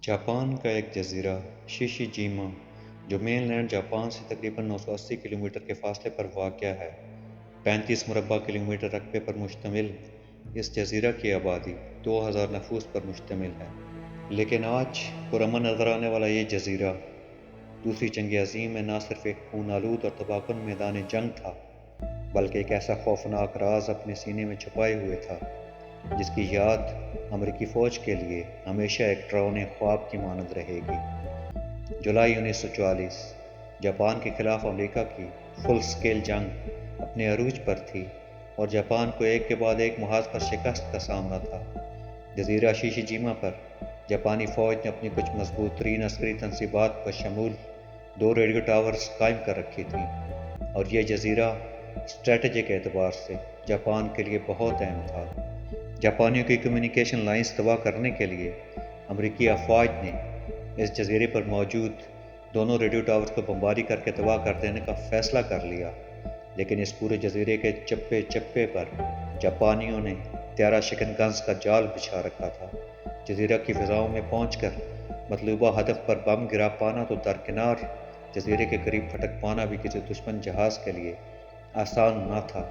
Japan کا ایک جزیرہ شیشی جیما جو مین لینڈ جاپان سے تقریباً 980 کلومیٹر کے فاصلے پر واقع ہے 35 مربع کلومیٹر رقبے پر مشتمل اس جزیرہ کی آبادی 2000 نفوس پر مشتمل ہے، لیکن آج پرامن نظر آنے والا یہ جزیرہ دوسری جنگ عظیم میں نہ صرف ایک خون آلود اور تباہ کن میدان جنگ تھا بلکہ ایک ایسا خوفناک راز اپنے سینے میں چھپائے ہوئے تھا جس کی یاد امریکی فوج کے لیے ہمیشہ ایک ڈراؤنے خواب کی مانند رہے گی۔ جولائی 1944 جاپان کے خلاف امریکہ کی فل سکیل جنگ اپنے عروج پر تھی اور جاپان کو ایک کے بعد ایک محاذ پر شکست کا سامنا تھا۔ جزیرہ شیشی جیما پر جاپانی فوج نے اپنی کچھ مضبوط ترین عسکری تنصیبات بشمول 2 ریڈیو ٹاورز قائم کر رکھی تھیں، اور یہ جزیرہ اسٹریٹجک اعتبار سے جاپان کے لیے بہت اہم تھا۔ جاپانیوں کی کمیونیکیشن لائنز تباہ کرنے کے لیے امریکی افواج نے اس جزیرے پر موجود دونوں ریڈیو ٹاورز کو بمباری کر کے تباہ کر دینے کا فیصلہ کر لیا، لیکن اس پورے جزیرے کے چپے چپے پر جاپانیوں نے طیارہ شکن گنز کا جال بچھا رکھا تھا۔ جزیرہ کی فضاؤں میں پہنچ کر مطلوبہ ہدف پر بم گرا پانا تو درکنار، جزیرے کے قریب پھٹک پانا بھی کسی دشمن جہاز کے لیے آسان نہ تھا،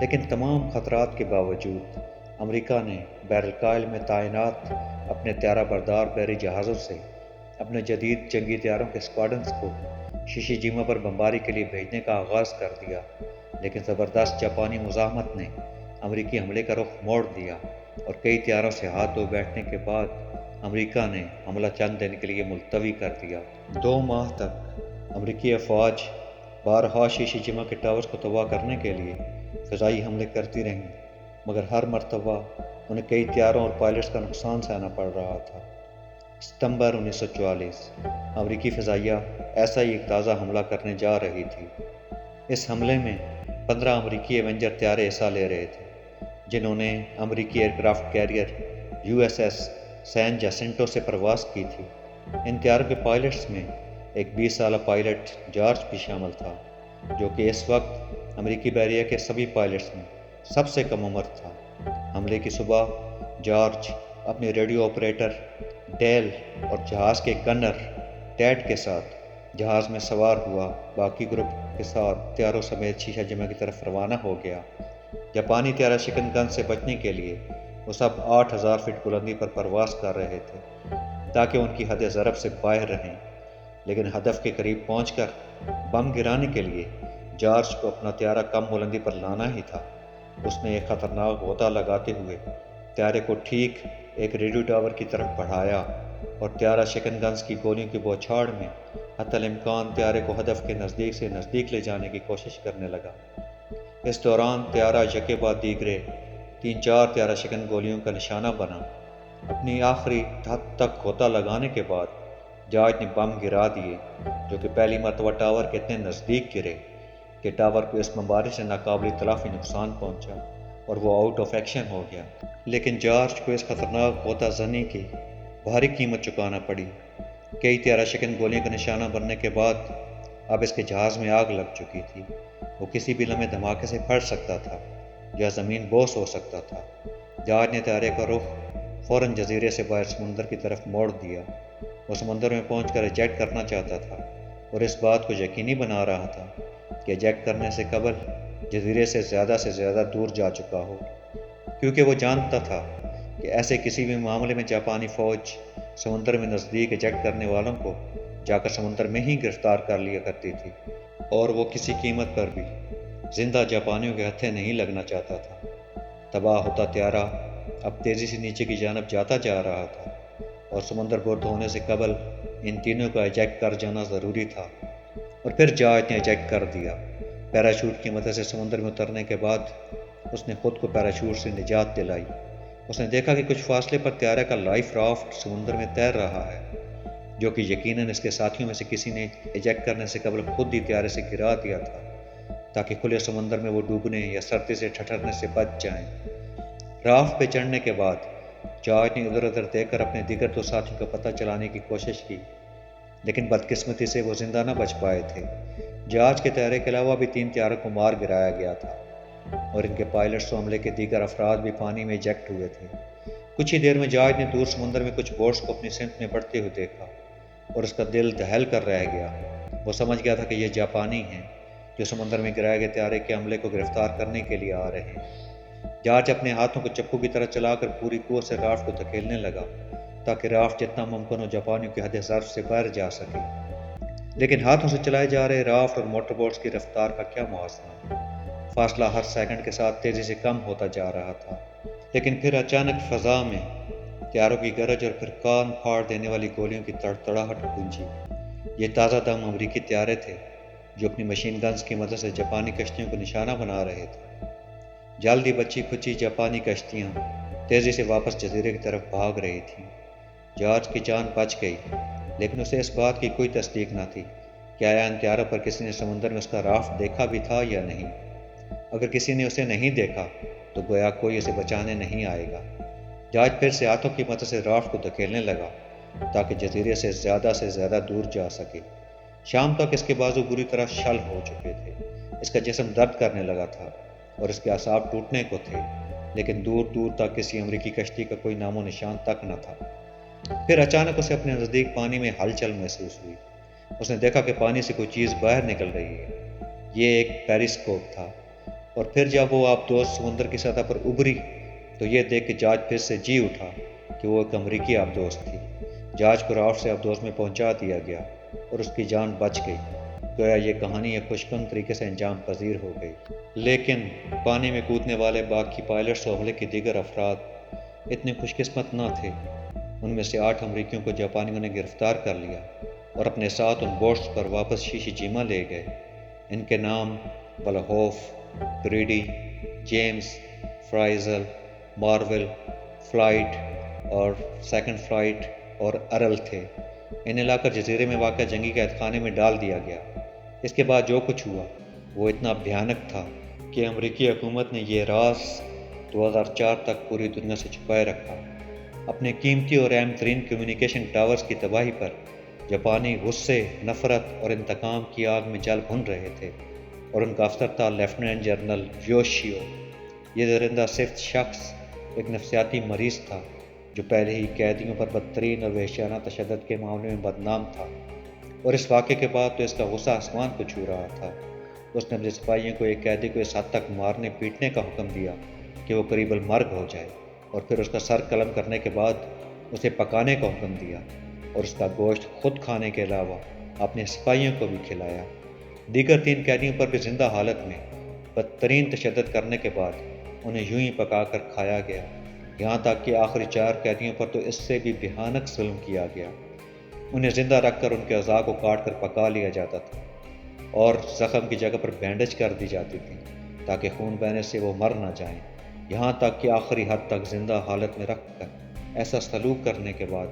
لیکن تمام خطرات کے باوجود امریکہ نے بحر الکاہل میں تعینات اپنے طیارہ بردار بحری جہازوں سے اپنے جدید جنگی طیاروں کے اسکواڈرنز کو شیشی جیما پر بمباری کے لیے بھیجنے کا آغاز کر دیا، لیکن زبردست جاپانی مزاحمت نے امریکی حملے کا رخ موڑ دیا اور کئی طیاروں سے ہاتھ دھو بیٹھنے کے بعد امریکہ نے حملہ چند دن کے لیے ملتوی کر دیا۔ 2 ماہ تک امریکی افواج بارہا شیشی جیما کے ٹاورز کو تباہ کرنے کے لیے فضائی حملے کرتی رہیں، مگر ہر مرتبہ انہیں کئی طیاروں اور پائلٹس کا نقصان سہنا پڑ رہا تھا۔ ستمبر 1944 امریکی فضائیہ ایسا ہی ایک تازہ حملہ کرنے جا رہی تھی۔ اس حملے میں 15 امریکی ایونجر طیارے حصہ لے رہے تھے، جنہوں نے امریکی ایئرکرافٹ کیریئر USS سین جاسنٹو سے پرواز کی تھی۔ ان طیاروں کے پائلٹس میں ایک 20 سالہ پائلٹ جارج بھی شامل تھا، جو کہ اس وقت امریکی بحریہ کے سبھی پائلٹس میں سب سے کم عمر تھا۔ حملے کی صبح جارج اپنے ریڈیو آپریٹر ڈیل اور جہاز کے گنر ٹیڈ کے ساتھ جہاز میں سوار ہوا، باقی گروپ کے ساتھ طیاروں سمیت شیشہ جیما کی طرف روانہ ہو گیا۔ جاپانی طیارہ شکن گن سے بچنے کے لیے وہ سب 8000 فٹ بلندی پر پرواز کر رہے تھے تاکہ ان کی حد ضرب سے باہر رہیں، لیکن ہدف کے قریب پہنچ کر بم گرانے کے لیے جارج کو اپنا طیارہ کم بلندی پر لانا ہی تھا۔ اس نے ایک خطرناک غوطہ لگاتے ہوئے طیارے کو ٹھیک ایک ریڈیو ٹاور کی طرف بڑھایا اور طیارہ شکن گنز کی گولیوں کی بوچھاڑ میں حتی الامکان طیارے کو ہدف کے نزدیک سے نزدیک لے جانے کی کوشش کرنے لگا۔ اس دوران طیارہ یکے بعد دیگرے 3-4 طیارہ شکن گولیوں کا نشانہ بنا۔ اپنی آخری حد تک غوطہ لگانے کے بعد جارج نے بم گرا دیے، جو کہ پہلی مرتبہ ٹاور کے اتنے نزدیک گرے کہ ٹاور کو اس بمباری سے ناقابل تلافی نقصان پہنچا اور وہ آؤٹ آف ایکشن ہو گیا۔ لیکن جارج کو اس خطرناک غوطہ زنی کی بھاری قیمت چکانا پڑی۔ کئی طیارہ شکن گولیوں کا نشانہ بننے کے بعد اب اس کے جہاز میں آگ لگ چکی تھی۔ وہ کسی بھی لمحے دھماکے سے پھٹ سکتا تھا یا زمین بوس ہو سکتا تھا۔ جارج نے طیارے کا رخ فوراً جزیرے سے باہر سمندر کی طرف موڑ دیا۔ وہ سمندر میں پہنچ کر ایجیکٹ کرنا چاہتا تھا اور اس بات کو یقینی بنا رہا تھا کہ ایجیکٹ کرنے سے قبل جزیرے سے زیادہ دور جا چکا ہو، کیونکہ وہ جانتا تھا کہ ایسے کسی بھی معاملے میں جاپانی فوج سمندر میں نزدیک ایجیکٹ کرنے والوں کو جا کر سمندر میں ہی گرفتار کر لیا کرتی تھی، اور وہ کسی قیمت پر بھی زندہ جاپانیوں کے ہتھے نہیں لگنا چاہتا تھا۔ تباہ ہوتا طیارہ اب تیزی سے نیچے کی جانب جاتا جا رہا تھا اور سمندر گرد ہونے سے قبل ان تینوں کا ایجیکٹ کر جانا ضروری تھا، اور پھر جارج نے ایجیکٹ کر دیا۔ پیراشوٹ کی مدد سے سمندر میں اترنے کے بعد اس نے خود کو پیراشوٹ سے نجات دلائی۔ اس نے دیکھا کہ کچھ فاصلے پر طیارے کا لائف رافٹ سمندر میں تیر رہا ہے، جو کہ یقیناً اس کے ساتھیوں میں سے کسی نے ایجیکٹ کرنے سے قبل خود ہی طیارے سے گرا دیا تھا تاکہ کھلے سمندر میں وہ ڈوبنے یا سردی سے ٹھٹرنے سے بچ جائیں۔ رافٹ پہ چڑھنے کے بعد جارج نے ادھر ادھر دیکھ کر اپنے دیگر 2 ساتھیوں کا پتہ چلانے کی کوشش کی، لیکن بدقسمتی سے وہ زندہ نہ بچ پائے تھے۔ جارج کے طیارے کے علاوہ بھی 3 طیاروں کو مار گرایا گیا تھا اور ان کے پائلٹس و عملے کے دیگر افراد بھی پانی میں ایجیکٹ ہوئے تھے۔ کچھ ہی دیر میں جارج نے دور سمندر میں کچھ بوٹس کو اپنی سمت میں بڑھتے ہوئے دیکھا اور اس کا دل دہل کر رہ گیا۔ وہ سمجھ گیا تھا کہ یہ جاپانی ہیں جو سمندر میں گرائے گئے طیارے کے عملے کو گرفتار کرنے کے لیے آ رہے ہیں۔ جارج اپنے ہاتھوں کو چپو کی طرح چلا کر پوری قوت سے رافٹ کو دھکیلنے لگا تاکہ رافٹ جتنا ممکن ہو جاپانیوں کے حد ضرب سے باہر جا سکے، لیکن ہاتھوں سے چلائے جا رہے رافٹ اور موٹر بوٹس کی رفتار کا کیا موازنہ۔ فاصلہ ہر سیکنڈ کے ساتھ تیزی سے کم ہوتا جا رہا تھا، لیکن پھر اچانک فضا میں طیاروں کی گرج اور پھر کان پھاڑ دینے والی گولیوں کی تڑتڑاہٹ گونجی۔ یہ تازہ دم امریکی طیارے تھے جو اپنی مشین گنز کی مدد سے جاپانی کشتیوں کو نشانہ بنا رہے تھے۔ جلدی بچی کھچی جاپانی کشتیاں تیزی سے واپس جزیرے کی طرف بھاگ رہی تھیں۔ جارج کی جان بچ گئی، لیکن اسے اس بات کی کوئی تصدیق نہ تھی کہ آیا ان طیاروں پر کسی نے سمندر میں اس کا رافٹ دیکھا بھی تھا یا نہیں۔ اگر کسی نے اسے نہیں دیکھا تو گویا کوئی اسے بچانے نہیں آئے گا۔ جارج پھر سے ہاتھوں کی مدد سے رافٹ کو دھکیلنے لگا تاکہ جزیرے سے زیادہ دور جا سکے۔ شام تک اس کے بازو بری طرح شل ہو چکے تھے، اس کا جسم درد کرنے لگا تھا اور اس کے اعصاب ٹوٹنے کو تھے، لیکن دور دور تک کسی امریکی کشتی کا کوئی نام و نشان تک نہ تھا۔ پھر اچانک اسے اپنے نزدیک پانی میں ہلچل محسوس ہوئی۔ اس نے دیکھا کہ پانی سے کوئی چیز باہر نکل رہی ہے۔ یہ ایک پیریسکوپ تھا، اور پھر جب وہ آبدوز سمندر کی سطح پر ابھری تو یہ دیکھ کے جارج پھر سے جی اٹھا کہ وہ ایک امریکی آبدوز تھی۔ جارج کو رافٹ سے آبدوز میں پہنچا دیا گیا اور اس کی جان بچ گئی۔ گویا یہ کہانی ایک خوشگوار طریقے سے انجام پذیر ہو گئی۔ لیکن پانی میں کودنے والے باقی پائلٹس اور عملے کے دیگر افراد اتنے خوش قسمت نہ تھے۔ ان میں سے 8 امریکیوں کو جاپانیوں نے گرفتار کر لیا اور اپنے ساتھ ان بوٹس پر واپس شیشی جیما لے گئے۔ ان کے نام بلہوف، بریڈی، جیمز، فرائزل، مارول، فلائٹ اور سیکنڈ فلائٹ اور ارل تھے۔ انہیں لا کر جزیرے میں واقع جنگی قید خانے میں ڈال دیا گیا۔ اس کے بعد جو کچھ ہوا وہ اتنا بھیانک تھا کہ امریکی حکومت نے یہ راز 2004 تک پوری دنیا سے چھپائے رکھا۔ اپنے قیمتی اور اہم ترین کمیونیکیشن ٹاورز کی تباہی پر جاپانی غصے، نفرت اور انتقام کی آگ میں جل بھن رہے تھے، اور ان کا افسر تھا لیفٹیننٹ جنرل یوشیو۔ یہ درندہ صفت شخص ایک نفسیاتی مریض تھا جو پہلے ہی قیدیوں پر بدترین اور وحشیانہ تشدد کے معاملے میں بدنام تھا، اور اس واقعے کے بعد تو اس کا غصہ آسمان کو چھو رہا تھا۔ اس نے اپنے سپاہیوں کو ایک قیدی کو اس حد تک مارنے پیٹنے کا حکم دیا کہ وہ قریب المرگ ہو جائے، اور پھر اس کا سر قلم کرنے کے بعد اسے پکانے کا حکم دیا اور اس کا گوشت خود کھانے کے علاوہ اپنے سپاہیوں کو بھی کھلایا۔ دیگر 3 قیدیوں پر بھی زندہ حالت میں بدترین تشدد کرنے کے بعد انہیں یوں ہی پکا کر کھایا گیا، یہاں تک کہ آخری 4 قیدیوں پر تو اس سے بھی بھیانک ظلم کیا گیا۔ انہیں زندہ رکھ کر ان کے اعضاء کو کاٹ کر پکا لیا جاتا تھا اور زخم کی جگہ پر بینڈیج کر دی جاتی تھی تاکہ خون بہنے سے وہ مر نہ جائیں، یہاں تک کہ آخری حد تک زندہ حالت میں رکھ کر ایسا سلوک کرنے کے بعد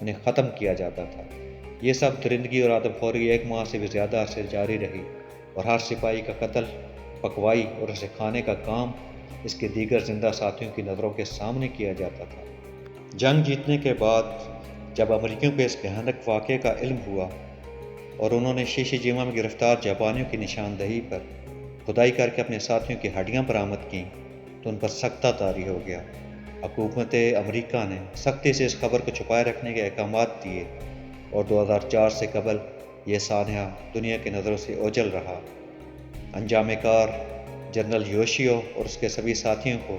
انہیں ختم کیا جاتا تھا۔ یہ سب درندگی اور آدم خوری 1 ماہ سے بھی زیادہ عرصے جاری رہی، اور ہر سپاہی کا قتل، پکوائی اور اسے کھانے کا کام اس کے دیگر زندہ ساتھیوں کی نظروں کے سامنے کیا جاتا تھا۔ جنگ جیتنے کے بعد جب امریکیوں کو اس بھیانک واقعے کا علم ہوا اور انہوں نے شیشی جیما میں گرفتار جاپانیوں کی نشاندہی پر کھدائی کر کے اپنے ساتھیوں کی ہڈیاں برآمد کیں تو ان پر سختہ طاری ہو گیا۔ حکومت امریکہ نے سختی سے اس خبر کو چھپائے رکھنے کے احکامات دیے، اور 2004 سے قبل یہ سانحہ دنیا کی نظروں سے اوجھل رہا۔ انجام کار جنرل یوشیو اور اس کے سبھی ساتھیوں کو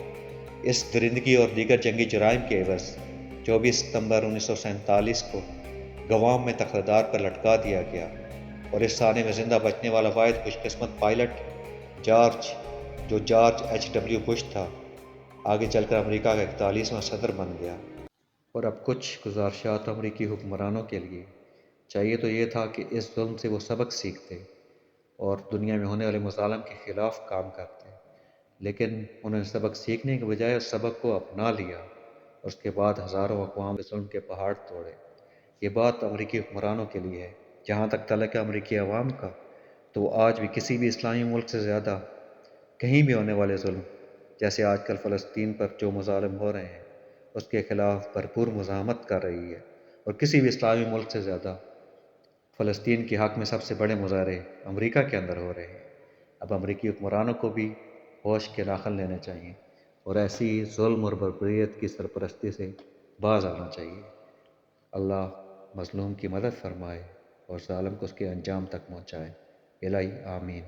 اس درندگی اور دیگر جنگی جرائم کے عوض 24 ستمبر 1947 کو گوام میں تخت پر لٹکا دیا گیا، اور اس سانحے میں زندہ بچنے والا واحد خوش قسمت پائلٹ جارج ایچ بش تھا، آگے چل کر امریکہ کا 41واں صدر بن گیا۔ اور اب کچھ گزارشات امریکی حکمرانوں کے لیے۔ چاہیے تو یہ تھا کہ اس ظلم سے وہ سبق سیکھتے اور دنیا میں ہونے والے مظالم کے خلاف کام کرتے، لیکن انہوں نے سبق سیکھنے کے بجائے اس سبق کو اپنا لیا اور اس کے بعد ہزاروں اقوام ظلم کے پہاڑ توڑے۔ یہ بات امریکی حکمرانوں کے لیے ہے۔ جہاں تک تعلق ہے امریکی عوام کا، تو وہ آج بھی کسی بھی اسلامی ملک سے زیادہ کہیں بھی ہونے والے ظلم، جیسے آج کل فلسطین پر جو مظالم ہو رہے ہیں، اس کے خلاف بھرپور مزاحمت کر رہی ہے، اور کسی بھی اسلامی ملک سے زیادہ فلسطین کے حق میں سب سے بڑے مظاہرے امریکہ کے اندر ہو رہے ہیں۔ اب امریکی حکمرانوں کو بھی ہوش کے ناخن لینے چاہیے۔ اور ایسی ظلم اور بربریت کی سرپرستی سے باز آنا چاہیے۔ اللہ مظلوم کی مدد فرمائے اور ظالم کو اس کے انجام تک پہنچائے۔ الہی آمین۔